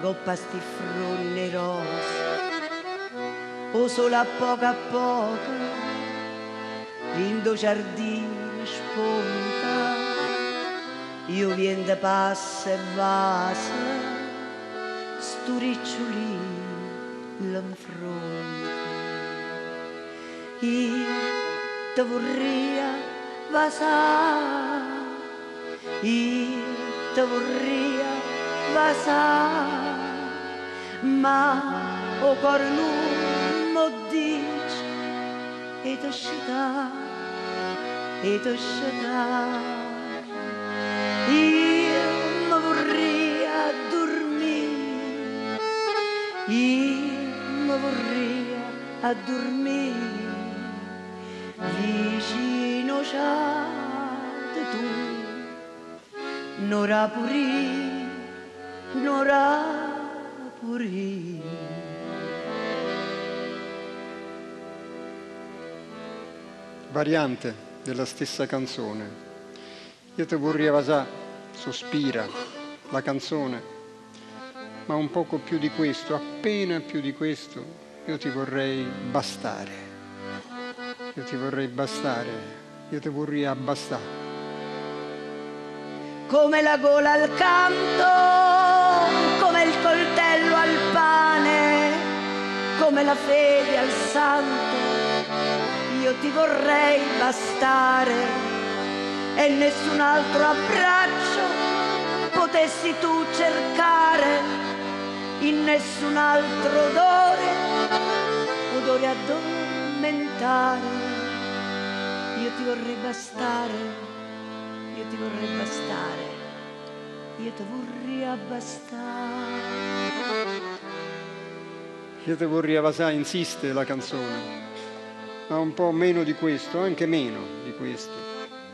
goppa sti frulli rosa, o solo a poco, lindo giardino spunta, io vien da passa e vasa, stu ricciolì l'infronta. Io te vorria vasà, io te vorria vasà, ma o cor non mo dice e te scetà, e te scetà. Io mi vorria dormire, io mi vorria a dormire vicino c'è tu, n'ora puri, n'ora puri. Variante della stessa canzone. Io te vorrei vasà, sospira la canzone, ma un poco più di questo, appena più di questo, io ti vorrei bastare. Io ti vorrei bastare, io ti vorrei abbastare. Come la gola al canto, come il coltello al pane, come la fede al santo, io ti vorrei bastare e nessun altro abbraccio potessi tu cercare, in nessun altro odore addormentare. Io ti vorrei bastare, io ti vorrei bastare, io ti vorrei abbastare. Io te vorrei vasà, insiste la canzone, ma un po' meno di questo, anche meno di questo.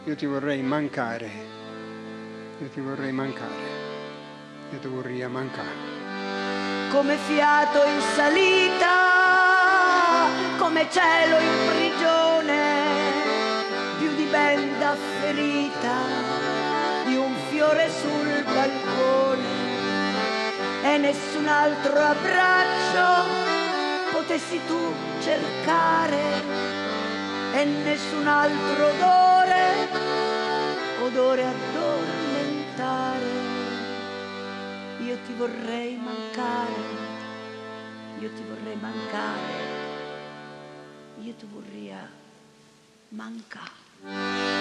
Io ti vorrei mancare, io ti vorrei mancare, io ti vorrei mancare. Come fiato in salita, come cielo in prigione, più di benda ferita, di un fiore sul balcone, e nessun altro abbraccio potessi tu cercare, e nessun altro odore addormentare. Io ti vorrei mancare, io ti vorrei mancare, io ti vorrei mancare.